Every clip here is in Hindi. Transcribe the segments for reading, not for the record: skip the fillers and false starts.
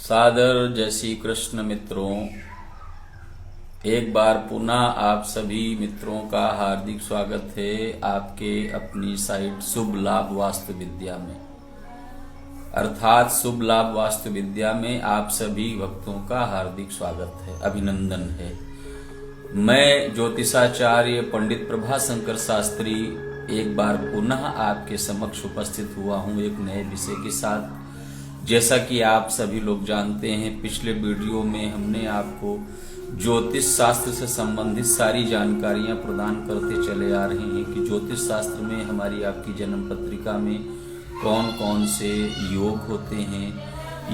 सादर जय श्री कृष्ण मित्रों, एक बार पुनः आप सभी मित्रों का हार्दिक स्वागत है आपके अपनी साइट शुभ लाभ वास्तु विद्या में। अर्थात शुभ लाभ वास्तु विद्या में आप सभी भक्तों का हार्दिक स्वागत है, अभिनंदन है। मैं ज्योतिषाचार्य पंडित प्रभाशंकर शास्त्री एक बार पुनः आपके समक्ष उपस्थित हुआ हूं एक नए विषय के साथ। जैसा कि आप सभी लोग जानते हैं, पिछले वीडियो में हमने आपको ज्योतिष शास्त्र से संबंधित सारी जानकारियां प्रदान करते चले आ रहे हैं कि ज्योतिष शास्त्र में हमारी आपकी जन्म पत्रिका में कौन कौन से योग होते हैं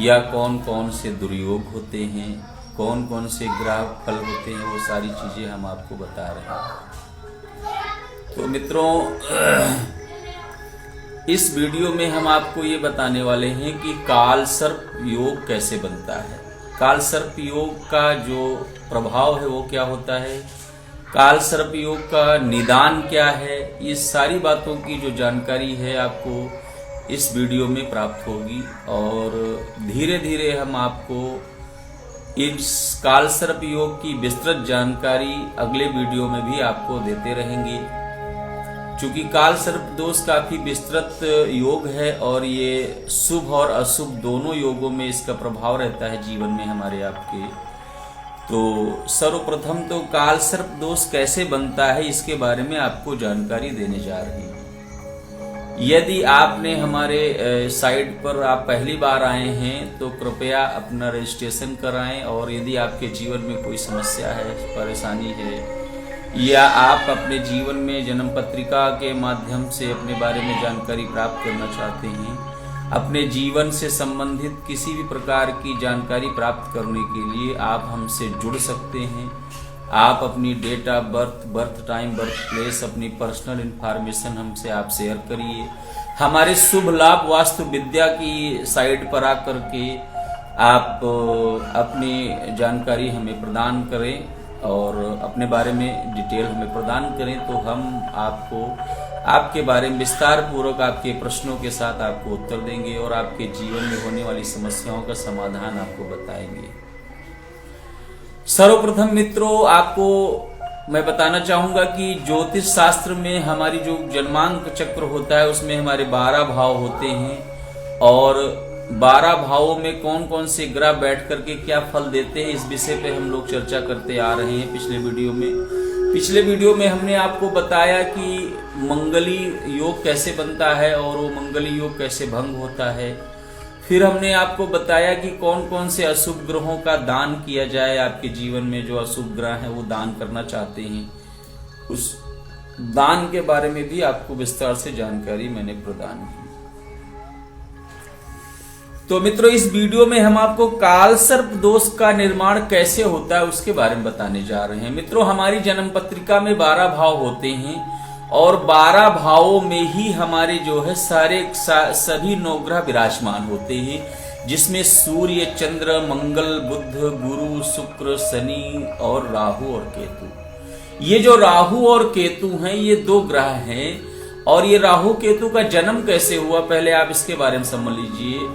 या कौन कौन से दुर्योग होते हैं, कौन कौन से ग्रह फल होते हैं, वो सारी चीजें हम आपको बता रहे हैं। तो मित्रों, इस वीडियो में हम आपको ये बताने वाले हैं कि काल सर्प योग कैसे बनता है, काल सर्प योग का जो प्रभाव है वो क्या होता है, काल सर्प योग का निदान क्या है, ये सारी बातों की जो जानकारी है आपको इस वीडियो में प्राप्त होगी। और धीरे धीरे हम आपको इस काल सर्प योग की विस्तृत जानकारी अगले वीडियो में भी आपको देते रहेंगे। चूंकि काल सर्प दोष काफी विस्तृत योग है और ये शुभ और अशुभ दोनों योगों में इसका प्रभाव रहता है जीवन में हमारे आपके। तो सर्वप्रथम तो काल सर्प दोष कैसे बनता है इसके बारे में आपको जानकारी देने जा रही हूँ। यदि आपने हमारे साइट पर आप पहली बार आए हैं तो कृपया अपना रजिस्ट्रेशन कराएं, और यदि आपके जीवन में कोई समस्या है, परेशानी है, या आप अपने जीवन में जन्म पत्रिका के माध्यम से अपने बारे में जानकारी प्राप्त करना चाहते हैं, अपने जीवन से संबंधित किसी भी प्रकार की जानकारी प्राप्त करने के लिए आप हमसे जुड़ सकते हैं। आप अपनी date of birth, birth time, birth place, अपनी पर्सनल इंफॉर्मेशन हमसे आप शेयर करिए। हमारे शुभ लाभ वास्तु विद्या की साइट पर आकर के आप अपनी जानकारी हमें प्रदान करें और अपने बारे में डिटेल हमें प्रदान करें, तो हम आपको आपके बारे में विस्तार पूर्वक आपके प्रश्नों के साथ आपको उत्तर देंगे और आपके जीवन में होने वाली समस्याओं का समाधान आपको बताएंगे। सर्वप्रथम मित्रों, आपको मैं बताना चाहूंगा कि ज्योतिष शास्त्र में हमारी जो जन्मांक चक्र होता है उसमें हमारे 12 भाव होते हैं, और 12 भावों में कौन कौन से ग्रह बैठ करके क्या फल देते हैं इस विषय पे हम लोग चर्चा करते आ रहे हैं। पिछले वीडियो में हमने आपको बताया कि मंगली योग कैसे बनता है और वो मंगली योग कैसे भंग होता है। फिर हमने आपको बताया कि कौन कौन से अशुभ ग्रहों का दान किया जाए, आपके जीवन में जो अशुभ ग्रह हैं वो दान करना चाहते हैं, उस दान के बारे में भी आपको विस्तार से जानकारी मैंने प्रदान की। तो मित्रों, इस वीडियो में हम आपको काल सर्प दोष का निर्माण कैसे होता है उसके बारे में बताने जा रहे हैं। मित्रों, हमारी जन्म पत्रिका में 12 भाव होते हैं और 12 भावों में ही हमारे जो है सभी 9 ग्रह विराजमान होते हैं, जिसमें सूर्य, चंद्र, मंगल, बुध, गुरु, शुक्र, शनि और राहु और केतु। ये जो राहु और केतु हैं ये 2 ग्रह हैं। और ये राहु केतु का जन्म कैसे हुआ, पहले आप इसके बारे में समझ लीजिए।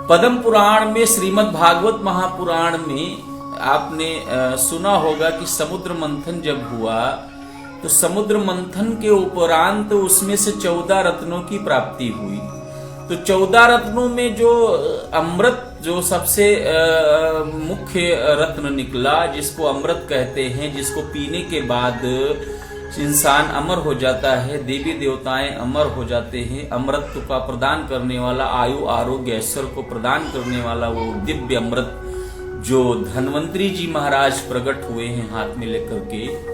पद्म पुराण में, श्रीमद् भागवत महापुराण में आपने सुना होगा कि समुद्र मंथन जब हुआ तो समुद्र मंथन के उपरांत उसमें से 14 रत्नों की प्राप्ति हुई। तो 14 रत्नों में जो अमृत, जो सबसे मुख्य रत्न निकला, जिसको अमृत कहते हैं, जिसको पीने के बाद इंसान अमर हो जाता है, देवी देवताएं अमर हो जाते हैं। अमृत का प्रदान करने वाला, आयु आरोग्य ऐश्वर्य को प्रदान करने वाला वो दिव्य अमृत जो धन्वंतरी जी महाराज प्रकट हुए हैं हाथ में लेकर के,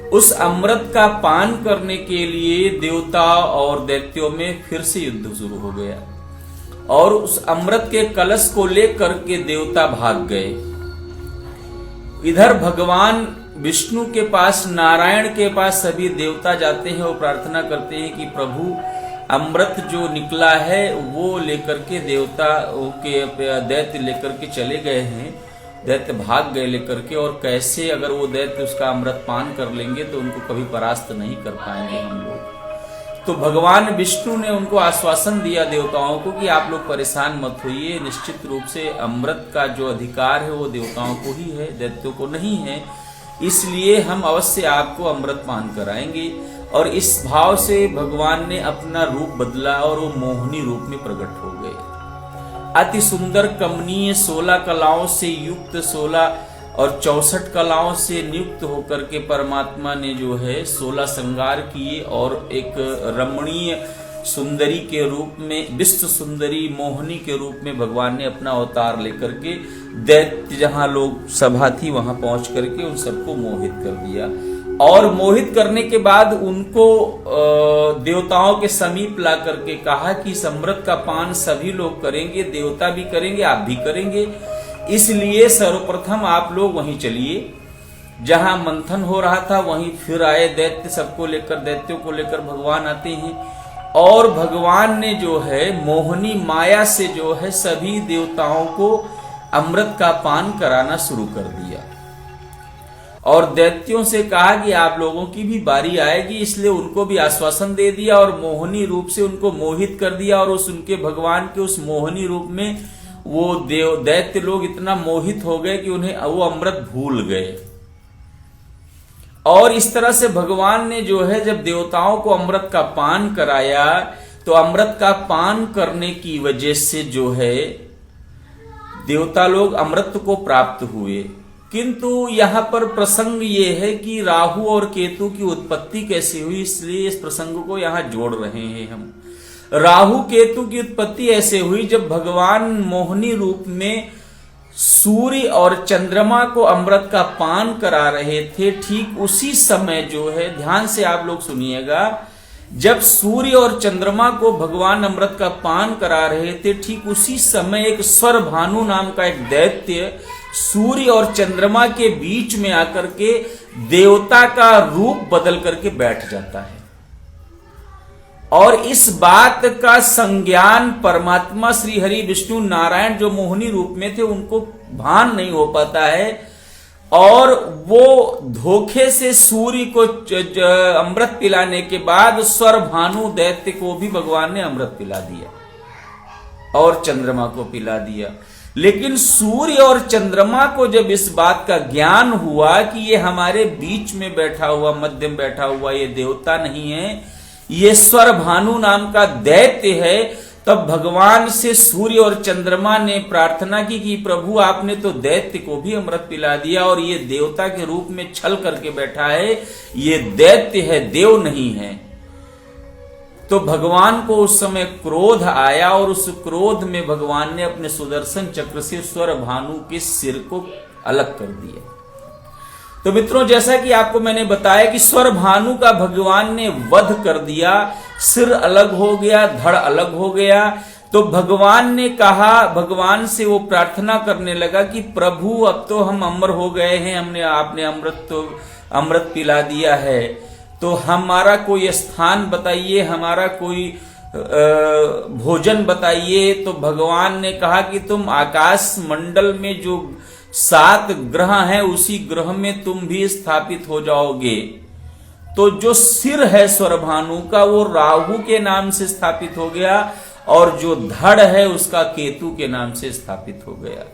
उस अमृत का पान करने के लिए देवता और दैत्यों में फिर से युद्ध शुरू हो गया और उस अमृत के कलश को लेकर के देवता भाग गए। इधर भगवान विष्णु के पास, नारायण के पास सभी देवता जाते हैं और प्रार्थना करते हैं कि प्रभु अमृत जो निकला है वो लेकर के देवता के दैत्य लेकर के चले गए हैं, दैत्य भाग गए लेकर के, और कैसे अगर वो दैत्य उसका अमृत पान कर लेंगे तो उनको कभी परास्त नहीं कर पाएंगे हम लोग। तो भगवान विष्णु ने उनको आश्वासन दिया देवताओं को कि आप लोग परेशान मत होइए, निश्चित रूप से अमृत का जो अधिकार है वो देवताओं को ही है, दैत्यों को नहीं है, इसलिए हम अवश्य आपको अमृत पान कराएंगे। और इस भाव से भगवान ने अपना रूप बदला और वो मोहिनी रूप में प्रकट हो गए। अति सुंदर कमनीय 16 कलाओं से युक्त 16 और 64 कलाओं से नियुक्त होकर के परमात्मा ने जो है 16 श्रृंगार किए और एक रमणीय सुंदरी के रूप में, विश्व सुंदरी मोहिनी के रूप में भगवान ने अपना अवतार लेकर के दैत्य जहां लोग सभा थी वहां पहुंच करके उन सबको मोहित कर दिया। और मोहित करने के बाद उनको देवताओं के समीप ला करके कहा कि इस अमृत का पान सभी लोग करेंगे, देवता भी करेंगे, आप भी करेंगे, इसलिए सर्वप्रथम आप लोग वहीं चलिए। जहां मंथन हो रहा था वहीं फिर आए दैत्य, सबको लेकर, दैत्यों को लेकर भगवान आते हैं और भगवान ने जो है मोहिनी माया से जो है सभी देवताओं को अमृत का पान कराना शुरू कर दिया और दैत्यों से कहा कि आप लोगों की भी बारी आएगी, इसलिए उनको भी आश्वासन दे दिया और मोहिनी रूप से उनको मोहित कर दिया। और उस उनके भगवान के उस मोहिनी रूप में वो दैत्य लोग इतना मोहित हो गए कि उन्हें वो अमृत भूल गए। और इस तरह से भगवान ने जो है जब देवताओं को अमृत का पान कराया तो अमृत का पान करने की वजह से जो है देवता लोग अमृत को प्राप्त हुए। किंतु यहां पर प्रसंग ये है कि राहु और केतु की उत्पत्ति कैसे हुई, इसलिए इस प्रसंग को यहां जोड़ रहे हैं हम। राहु केतु की उत्पत्ति ऐसे हुई जब भगवान मोहिनी रूप में सूर्य और चंद्रमा को अमृत का पान करा रहे थे। ठीक उसी समय जो है, ध्यान से आप लोग सुनिएगा, जब सूर्य और चंद्रमा को भगवान अमृत का पान करा रहे थे, ठीक उसी समय एक स्वरभानु नाम का एक दैत्य सूर्य और चंद्रमा के बीच में आकर के देवता का रूप बदल करके बैठ जाता है। और इस बात का संज्ञान परमात्मा श्री हरि विष्णु नारायण जो मोहिनी रूप में थे उनको भान नहीं हो पाता है और वो धोखे से सूर्य को अमृत पिलाने के बाद स्वरभानु दैत्य को भी भगवान ने अमृत पिला दिया और चंद्रमा को पिला दिया। लेकिन सूर्य और चंद्रमा को जब इस बात का ज्ञान हुआ कि ये हमारे बीच में बैठा हुआ, मध्यम बैठा हुआ ये देवता नहीं है, ये स्वरभानु नाम का दैत्य है, तब भगवान से सूर्य और चंद्रमा ने प्रार्थना की कि प्रभु आपने तो दैत्य को भी अमृत पिला दिया और ये देवता के रूप में छल करके बैठा है, ये दैत्य है, देव नहीं है। तो भगवान को उस समय क्रोध आया और उस क्रोध में भगवान ने अपने सुदर्शन चक्र से स्वरभानु के सिर को अलग कर दिया। तो मित्रों, जैसा कि आपको मैंने बताया कि स्वरभानु का भगवान ने वध कर दिया, सिर अलग हो गया, धड़ अलग हो गया। तो भगवान ने कहा, भगवान से वो प्रार्थना करने लगा कि प्रभु अब तो हम अमर हो गए हैं, आपने अमृत पिला दिया है, तो हमारा कोई स्थान बताइए, हमारा कोई भोजन बताइए। तो भगवान ने कहा कि तुम आकाश मंडल में जो 7 ग्रह हैं उसी ग्रह में तुम भी स्थापित हो जाओगे। तो जो सिर है स्वरभानु का वो राहु के नाम से स्थापित हो गया और जो धड़ है उसका केतु के नाम से स्थापित हो गया।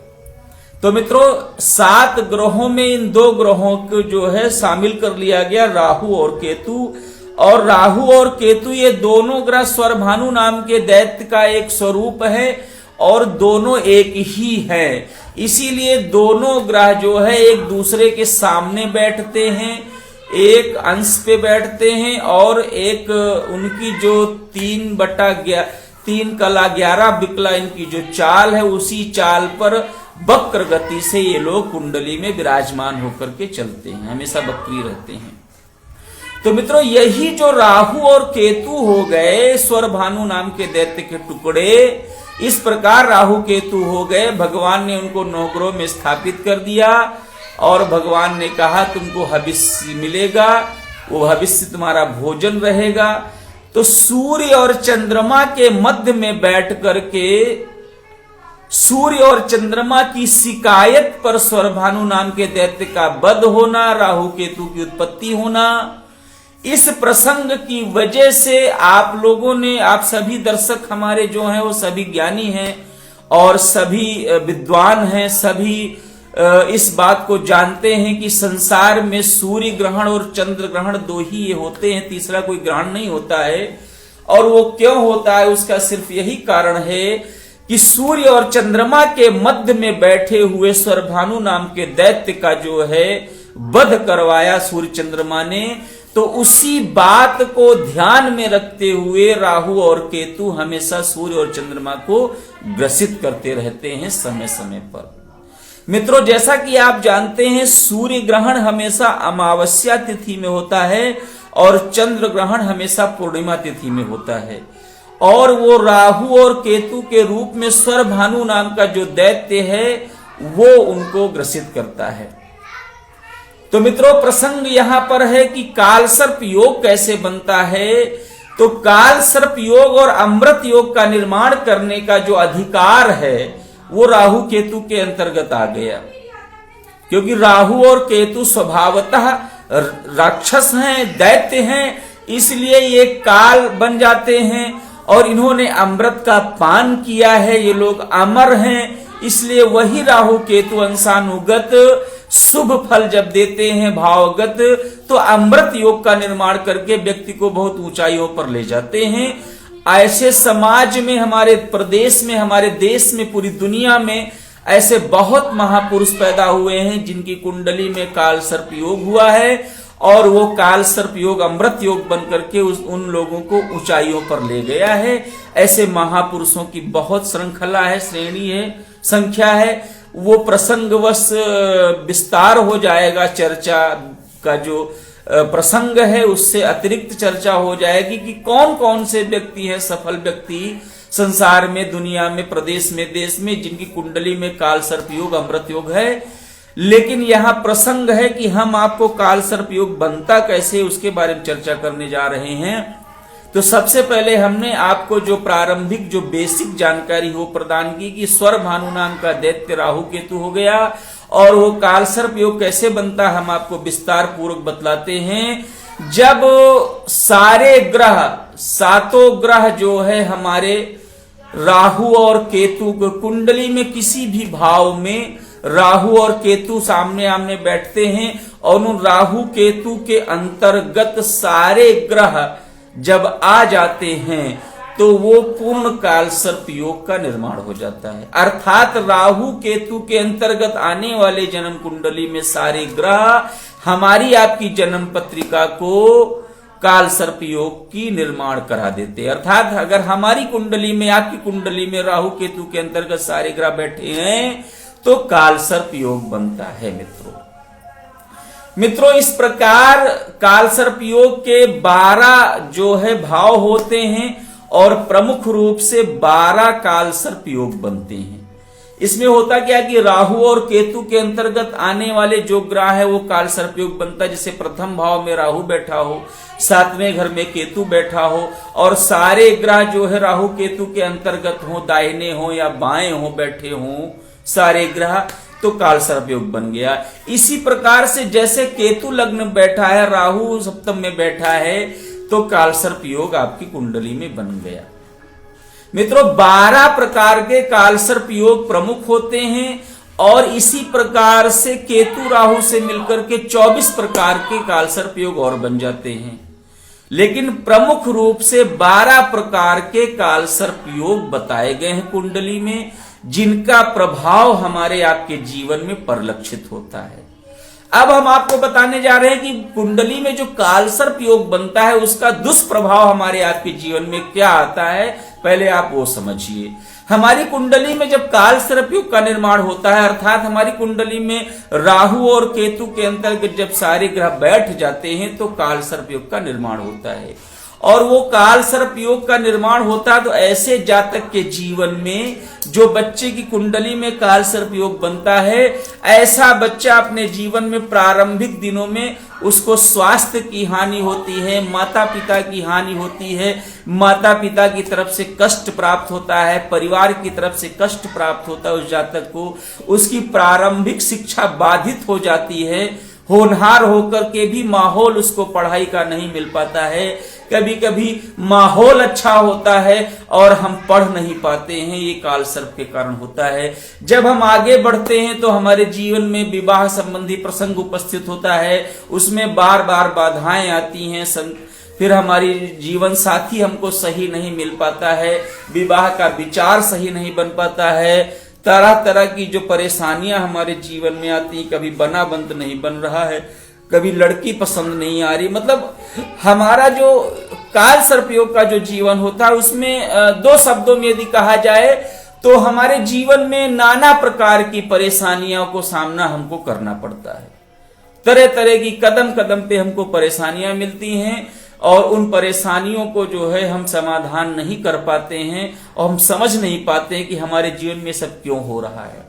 तो मित्रों, 7 ग्रहों में इन 2 ग्रहों को जो है शामिल कर लिया गया, राहु और केतु। और राहु और केतु ये दोनों ग्रह स्वरभानु नाम के दैत्य का एक स्वरूप है और दोनों एक ही हैं। इसीलिए दोनों ग्रह जो है एक दूसरे के सामने बैठते हैं, एक अंश पे बैठते हैं और एक उनकी जो 3 कला 11 बिकला इनकी जो चाल है उसी चाल पर वक्र गति से ये लोग कुंडली में विराजमान होकर के चलते हैं, हमेशा वक्री रहते हैं। तो मित्रों, यही जो राहु और केतु हो गए स्वरभानु नाम के दैत्य के टुकड़े, इस प्रकार राहु केतु हो गए। भगवान ने उनको 9 ग्रहों में स्थापित कर दिया और भगवान ने कहा तुमको हविष्य मिलेगा, वो हविष्य तुम्हारा भोजन रहेगा। तो सूर्य और चंद्रमा के मध्य में बैठ करके सूर्य और चंद्रमा की शिकायत पर स्वरभानु नाम के दैत्य का वध होना, राहु केतु की उत्पत्ति होना, इस प्रसंग की वजह से आप लोगों ने, आप सभी दर्शक हमारे जो हैं वो सभी ज्ञानी हैं और सभी विद्वान हैं, सभी इस बात को जानते हैं कि संसार में सूर्य ग्रहण और चंद्र ग्रहण दो ही ये होते हैं, तीसरा कोई ग्रहण नहीं होता है। और वो क्यों होता है, उसका सिर्फ यही कारण है कि सूर्य और चंद्रमा के मध्य में बैठे हुए स्वरभानु नाम के दैत्य का जो है वध करवाया सूर्य चंद्रमा ने। तो उसी बात को ध्यान में रखते हुए राहु और केतु हमेशा सूर्य और चंद्रमा को ग्रसित करते रहते हैं समय समय पर। मित्रों, जैसा कि आप जानते हैं सूर्य ग्रहण हमेशा अमावस्या तिथि में होता है और चंद्र ग्रहण हमेशा पूर्णिमा तिथि में होता है। और वो राहु और केतु के रूप में स्वरभानु नाम का जो दैत्य है वो उनको ग्रसित करता है। तो मित्रों, प्रसंग यहां पर है कि काल सर्प योग कैसे बनता है। तो काल सर्प योग और अमृत योग का निर्माण करने का जो अधिकार है वो राहु केतु के अंतर्गत आ गया, क्योंकि राहु और केतु स्वभावतः राक्षस हैं, दैत्य हैं, इसलिए ये काल बन जाते हैं। और इन्होंने अमृत का पान किया है, ये लोग अमर हैं, इसलिए वही राहु केतु अंशानुगत शुभ फल जब देते हैं भावगत, तो अमृत योग का निर्माण करके व्यक्ति को बहुत ऊंचाइयों पर ले जाते हैं। ऐसे समाज में, हमारे प्रदेश में, हमारे देश में, पूरी दुनिया में ऐसे बहुत महापुरुष पैदा हुए हैं जिनकी कुंडली में काल सर्प योग हुआ है और वो काल सर्प योग अमृत योग बन करके उन लोगों को ऊंचाइयों पर ले गया है। ऐसे महापुरुषों की बहुत श्रृंखला है, श्रेणी है, संख्या है। वो प्रसंगवश विस्तार हो जाएगा, चर्चा का जो प्रसंग है उससे अतिरिक्त चर्चा हो जाएगी कि कौन कौन से व्यक्ति हैं, सफल व्यक्ति संसार में, दुनिया में, प्रदेश में, देश में, जिनकी कुंडली में काल सर्प योग अमृत योग है। लेकिन यहाँ प्रसंग है कि हम आपको काल सर्प योग बनता कैसे उसके बारे में चर्चा करने जा रहे हैं। तो सबसे पहले हमने आपको जो प्रारंभिक जो बेसिक जानकारी हो प्रदान की कि स्वरभानु नाम का दैत्य राहु केतु हो गया और वो काल सर्प योग कैसे बनता हम आपको विस्तार पूर्वक बतलाते हैं। जब सारे ग्रह, सातों ग्रह जो है हमारे राहु और केतु को कुंडली में किसी भी भाव में राहु और केतु सामने आमने बैठते हैं और उन राहु केतु के अंतर्गत सारे ग्रह जब आ जाते हैं तो वो पूर्ण काल सर्प योग का निर्माण हो जाता है। अर्थात राहु केतु के अंतर्गत आने वाले जन्म कुंडली में सारे ग्रह हमारी आपकी जन्म पत्रिका को काल सर्प योग की निर्माण करा देते। अर्थात अगर हमारी कुंडली में, आपकी कुंडली में राहु केतु के अंतर्गत सारे ग्रह बैठे हैं तो काल सर्प योग बनता है। मित्रों, इस प्रकार काल सर्प योग के 12 जो है भाव होते हैं और प्रमुख रूप से 12 काल सर्प योग बनते हैं। इसमें होता क्या कि राहु और केतु के अंतर्गत आने वाले जो ग्रह है वो काल सर्प योग बनता है। जैसे प्रथम भाव में राहु बैठा हो, 7वें घर में केतु बैठा हो और सारे ग्रह जो है राहु केतु के अंतर्गत हो, दाहिने हो या बाएं हो, बैठे हो सारे ग्रह, तो काल सर्प योग बन गया। इसी प्रकार से जैसे केतु लग्न बैठा है, राहु सप्तम में बैठा है, तो काल सर्प योग आपकी कुंडली में बन गया। मित्रों, 12 प्रकार के काल सर्प योग प्रमुख होते हैं और इसी प्रकार से केतु राहु से मिलकर के 24 प्रकार के काल सर्प योग और बन जाते हैं। लेकिन प्रमुख रूप से 12 प्रकार के काल सर्प योग बताए गए हैं कुंडली में, जिनका प्रभाव हमारे आपके जीवन में परिलक्षित होता है। अब हम आपको बताने जा रहे हैं कि कुंडली में जो काल सर्प योग बनता है उसका दुष्प्रभाव हमारे आपके जीवन में क्या आता है, पहले आप वो समझिए। हमारी कुंडली में जब काल सर्प योग का निर्माण होता है, अर्थात हमारी कुंडली में राहु और केतु के अंतर्गत जब सारे ग्रह बैठ जाते हैं तो काल सर्प योग का निर्माण होता है। और वो काल सर्प योग का निर्माण होता है तो ऐसे जातक के जीवन में जो बच्चे की कुंडली में काल सर्प योग बनता है, ऐसा बच्चा अपने जीवन में प्रारंभिक दिनों में उसको स्वास्थ्य की हानि होती है, माता पिता की हानि होती है, माता पिता की तरफ से कष्ट प्राप्त होता है, परिवार की तरफ से कष्ट प्राप्त होता है उस जातक को, उसकी प्रारंभिक शिक्षा बाधित हो जाती है, होनहार होकर के भी माहौल उसको पढ़ाई का नहीं मिल पाता है। कभी कभी माहौल अच्छा होता है और हम पढ़ नहीं पाते हैं, ये काल सर्प के कारण होता है। जब हम आगे बढ़ते हैं तो हमारे जीवन में विवाह संबंधी प्रसंग उपस्थित होता है, उसमें बार बार बाधाएं आती हैं। फिर हमारी जीवन साथी हमको सही नहीं मिल पाता है, विवाह का विचार सही नहीं बन पाता है, तरह तरह की जो परेशानियां हमारे जीवन में आती, कभी बना बंद नहीं बन रहा है, कभी लड़की पसंद नहीं आ रही। मतलब हमारा जो काल सर्पयोग का जो जीवन होता है उसमें दो शब्दों में यदि कहा जाए तो हमारे जीवन में नाना प्रकार की परेशानियों को सामना हमको करना पड़ता है। तरह तरह की कदम कदम पे हमको परेशानियां मिलती हैं और उन परेशानियों को जो है हम समाधान नहीं कर पाते हैं और हम समझ नहीं पाते हैं कि हमारे जीवन में सब क्यों हो रहा है।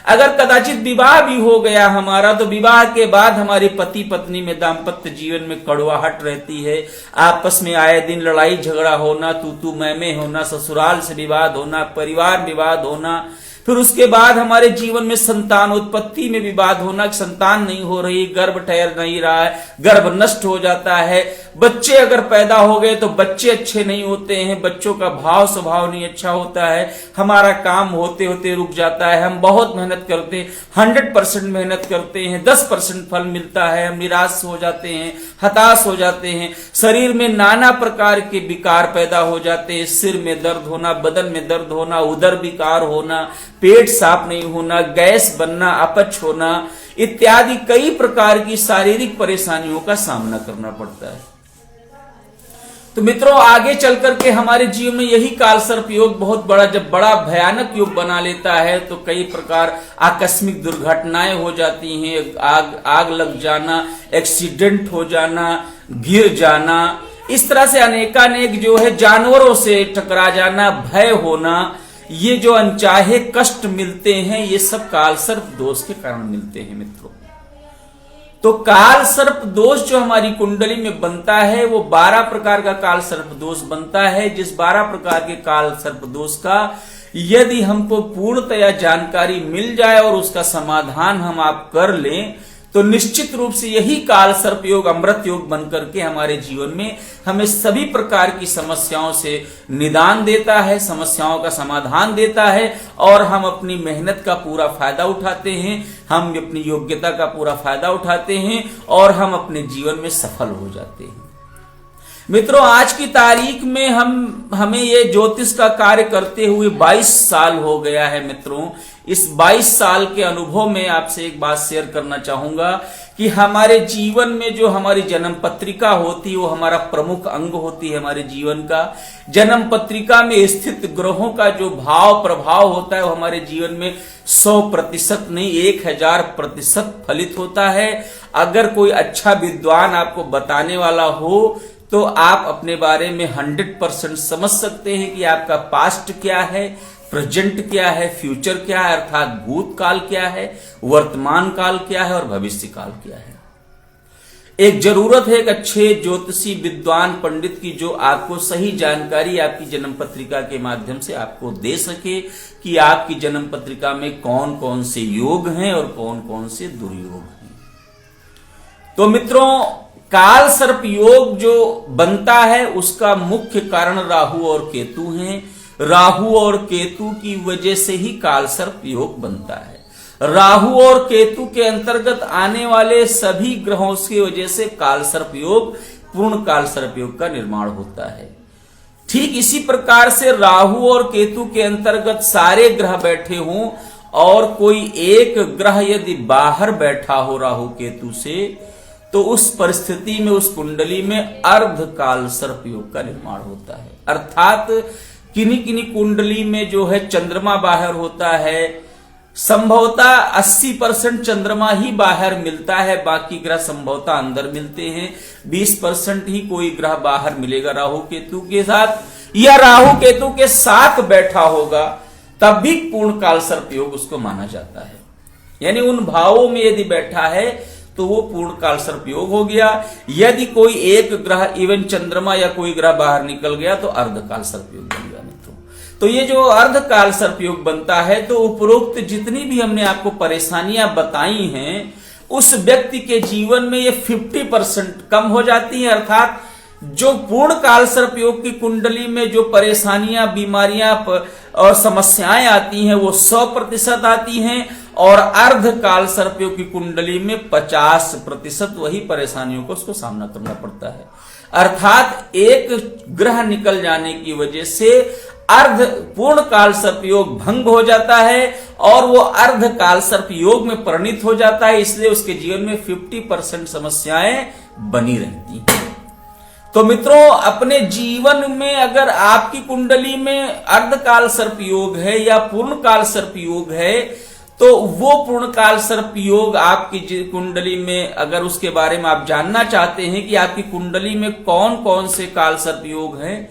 अगर कदाचित विवाह भी हो गया हमारा, तो विवाह के बाद हमारे पति पत्नी में दाम्पत्य जीवन में कड़वाहट रहती है, आपस में आए दिन लड़ाई झगड़ा होना, तू मैं होना, ससुराल से विवाद होना, परिवार विवाद होना, फिर उसके बाद हमारे जीवन में संतान उत्पत्ति में विवाद होना, संतान नहीं हो रही, गर्भ ठहर नहीं रहा है, गर्भ नष्ट हो जाता है, बच्चे अगर पैदा हो गए तो बच्चे अच्छे नहीं होते हैं, बच्चों का भाव स्वभाव नहीं अच्छा होता है, हमारा काम होते होते रुक जाता है, हम बहुत मेहनत करते हैं, 100% मेहनत करते हैं, 10% फल मिलता है, हम निराश हो जाते हैं, हताश हो जाते हैं, शरीर में नाना प्रकार के विकार पैदा हो जाते हैं, सिर में दर्द होना, बदन में दर्द होना, उदर विकार होना, पेट साफ नहीं होना, गैस बनना, अपच होना इत्यादि कई प्रकार की शारीरिक परेशानियों का सामना करना पड़ता है। तो मित्रों, आगे चल करके हमारे जीवन में यही काल सर्प योग बहुत बड़ा, जब बड़ा भयानक योग बना लेता है तो कई प्रकार आकस्मिक दुर्घटनाएं हो जाती हैं, आग लग जाना, एक्सीडेंट हो जाना, गिर जाना, इस तरह से अनेकानेक जो है जानवरों से टकरा जाना, भय होना, ये जो अनचाहे कष्ट मिलते हैं ये सब काल सर्प दोष के कारण मिलते हैं मित्रों। तो काल सर्प दोष जो हमारी कुंडली में बनता है वो 12 प्रकार का काल सर्प दोष बनता है। जिस 12 प्रकार के काल सर्प दोष का यदि हमको पूर्णतया जानकारी मिल जाए और उसका समाधान हम आप कर लें तो निश्चित रूप से यही काल सर्प योग अमृत योग बनकर के हमारे जीवन में हमें सभी प्रकार की समस्याओं से निदान देता है, समस्याओं का समाधान देता है और हम अपनी मेहनत का पूरा फायदा उठाते हैं, हम अपनी योग्यता का पूरा फायदा उठाते हैं और हम अपने जीवन में सफल हो जाते हैं। मित्रों, आज की तारीख में हमें ये ज्योतिष का कार्य करते हुए 22 साल हो गया है। मित्रों, इस 22 साल के अनुभव में आपसे एक बात शेयर करना चाहूंगा कि हमारे जीवन में जो हमारी जन्म पत्रिका होती है वो हमारा प्रमुख अंग होती है हमारे जीवन का। जन्म पत्रिका में स्थित ग्रहों का जो भाव प्रभाव होता है वो हमारे जीवन में 100% नहीं 1000% फलित होता है। अगर कोई अच्छा विद्वान आपको बताने वाला हो तो आप अपने बारे में 100% समझ सकते हैं कि आपका पास्ट क्या है, प्रेजेंट क्या है, फ्यूचर क्या है, अर्थात भूतकाल क्या है, वर्तमान काल क्या है और भविष्य काल क्या है। एक जरूरत है एक अच्छे ज्योतिषी विद्वान पंडित की जो आपको सही जानकारी आपकी जन्म पत्रिका के माध्यम से आपको दे सके कि आपकी जन्म पत्रिका में कौन कौन से योग हैं और कौन कौन से दुर्योग हैं। तो मित्रों, काल सर्प योग जो बनता है उसका मुख्य कारण राहु और केतु हैं। राहु और केतु की वजह से ही काल सर्प योग बनता है। राहु और केतु के अंतर्गत आने वाले सभी ग्रहों की वजह से काल सर्प योग, पूर्ण काल सर्प योग का निर्माण होता है। ठीक इसी प्रकार से राहु और केतु के अंतर्गत सारे ग्रह बैठे हों और कोई एक ग्रह यदि बाहर बैठा हो राहु केतु से तो उस परिस्थिति में उस कुंडली में अर्धकाल सर्प योग का निर्माण होता है। अर्थात किन्हीं कुंडली में जो है चंद्रमा बाहर होता है, संभवतः 80% चंद्रमा ही बाहर मिलता है, बाकी ग्रह संभवतः अंदर मिलते हैं। 20% ही कोई ग्रह बाहर मिलेगा राहु केतु के साथ या राहु केतु के साथ बैठा होगा, तब भी पूर्ण काल सर्प योग उसको माना जाता है। यानी उन भावों में यदि बैठा है तो वो पूर्ण काल सर्प योग हो गया। यदि कोई एक ग्रह इवन चंद्रमा या कोई ग्रह बाहर निकल गया तो अर्धकाल सर्प योग बन गया मित्रों। तो ये जो अर्धकाल सर्प योग बनता है तो उपरोक्त जितनी भी हमने आपको परेशानियां बताई हैं उस व्यक्ति के जीवन में ये 50% कम हो जाती है। अर्थात जो पूर्ण काल सर्प योग की कुंडली में जो परेशानियां, बीमारियां और समस्याएं आती हैं वो 100% आती हैं, और अर्ध काल सर्प योग की कुंडली में 50% वही परेशानियों को उसको सामना करना पड़ता है। अर्थात एक ग्रह निकल जाने की वजह से अर्ध पूर्ण काल सर्प योग भंग हो जाता है और वो अर्ध काल सर्प योग में परिणित हो जाता है। इसलिए उसके जीवन में 50% समस्याएं बनी रहती हैं। तो मित्रों, अपने जीवन में अगर आपकी कुंडली में अर्धकाल सर्प योग है या पूर्ण काल सर्प योग है, तो वो पूर्ण काल सर्प योग आपकी कुंडली में, अगर उसके बारे में आप जानना चाहते हैं कि आपकी कुंडली में कौन कौन से काल सर्प योग हैं,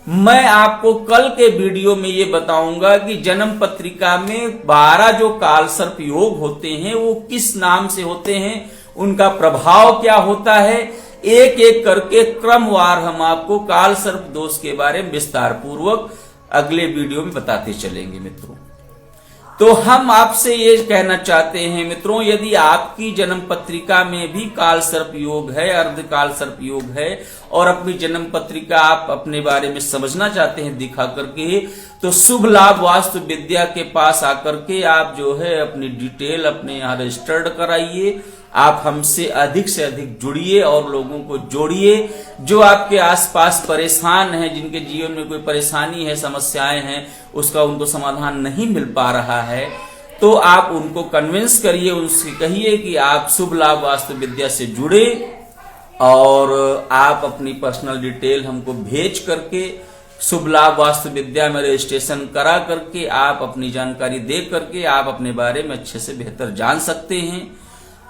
मैं आपको कल के वीडियो में ये बताऊंगा कि जन्म पत्रिका में 12 जो काल सर्प योग होते हैं वो किस नाम से होते हैं, उनका प्रभाव क्या होता है। एक एक करके क्रमवार हम आपको काल सर्प दोष के बारे में विस्तार पूर्वक अगले वीडियो में बताते चलेंगे मित्रों। तो हम आपसे ये कहना चाहते हैं मित्रों, यदि आपकी जन्म पत्रिका में भी काल सर्प योग है, अर्धकाल सर्प योग है, और अपनी जन्म पत्रिका आप अपने बारे में समझना चाहते हैं दिखा करके, तो शुभ लाभ वास्तु विद्या के पास आकर के आप जो है अपनी डिटेल अपने यहाँ रजिस्टर्ड कराइए। आप हमसे अधिक से अधिक जुड़िए और लोगों को जोड़िए जो आपके आसपास परेशान हैं, जिनके जीवन में कोई परेशानी है, समस्याएं हैं, उसका उनको समाधान नहीं मिल पा रहा है, तो आप उनको कन्विंस करिए, उनसे कहिए कि आप शुभ लाभ वास्तु विद्या से जुड़े और आप अपनी पर्सनल डिटेल हमको भेज करके शुभ लाभ वास्तु विद्या में रजिस्ट्रेशन करा करके आप अपनी जानकारी दे करके आप अपने बारे में अच्छे से बेहतर जान सकते हैं।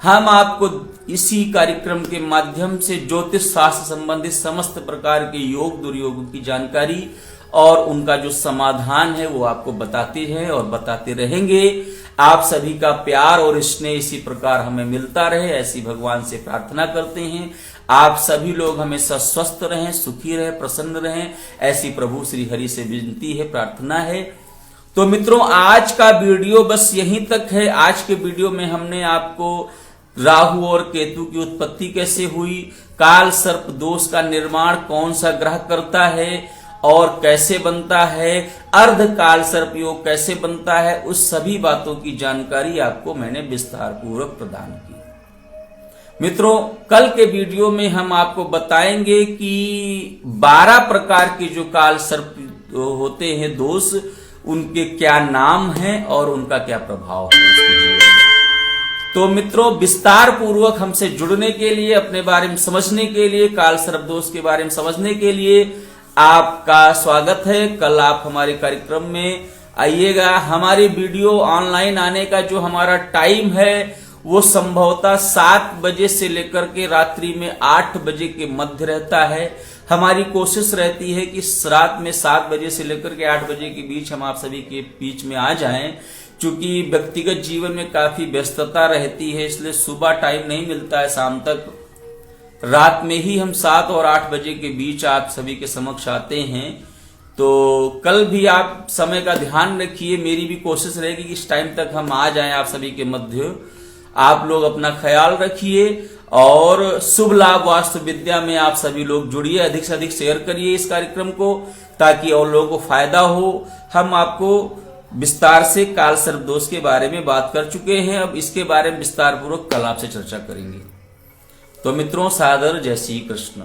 हम आपको इसी कार्यक्रम के माध्यम से ज्योतिष शास्त्र संबंधित समस्त प्रकार के योग दुर्योगों की जानकारी और उनका जो समाधान है वो आपको बताते हैं और बताते रहेंगे। आप सभी का प्यार और स्नेह इसी प्रकार हमें मिलता रहे, ऐसी भगवान से प्रार्थना करते हैं। आप सभी लोग हमेशा स्वस्थ रहें, सुखी रहें, प्रसन्न रहें, ऐसी प्रभु श्री हरि से विनती है, प्रार्थना है। तो मित्रों, आज का वीडियो बस यहीं तक है। आज के वीडियो में हमने आपको राहु और केतु की उत्पत्ति कैसे हुई, काल सर्प दोष का निर्माण कौन सा ग्रह करता है और कैसे बनता है, अर्ध काल सर्प योग कैसे बनता है, उस सभी बातों की जानकारी आपको मैंने विस्तार पूर्वक प्रदान की। मित्रों, कल के वीडियो में हम आपको बताएंगे कि 12 प्रकार के जो काल सर्प होते हैं दोष, उनके क्या नाम हैं और उनका क्या प्रभाव है उसके जीवन में। तो मित्रों, विस्तार पूर्वक हमसे जुड़ने के लिए, अपने बारे में समझने के लिए, काल सर्प दोष के बारे में समझने के लिए आपका स्वागत है। कल आप हमारे कार्यक्रम में आइएगा। हमारी वीडियो ऑनलाइन आने का जो हमारा टाइम है वो संभवतः 7 बजे से लेकर के रात्रि में 8 बजे के मध्य रहता है। हमारी कोशिश रहती है कि रात में 7 बजे से लेकर के 8 बजे के बीच हम आप सभी के बीच में आ जाएं। चूंकि व्यक्तिगत जीवन में काफी व्यस्तता रहती है, इसलिए सुबह टाइम नहीं मिलता है शाम तक। रात में ही हम 7 और 8 बजे के बीच आप सभी के समक्ष आते हैं। तो कल भी आप समय का ध्यान रखिए, मेरी भी कोशिश रहेगी कि इस टाइम तक हम आ जाएं आप सभी के मध्य। आप लोग अपना ख्याल रखिए और शुभ लाभ वास्तु विद्या में आप सभी लोग जुड़िए, अधिक से अधिक शेयर करिए इस कार्यक्रम को ताकि और लोगों को फायदा हो। हम आपको विस्तार से काल सर्प दोष के बारे में बात कर चुके हैं, अब इसके बारे में विस्तार पूर्वक कल आपसे चर्चा करेंगे। तो मित्रों, सादर जय श्री कृष्ण।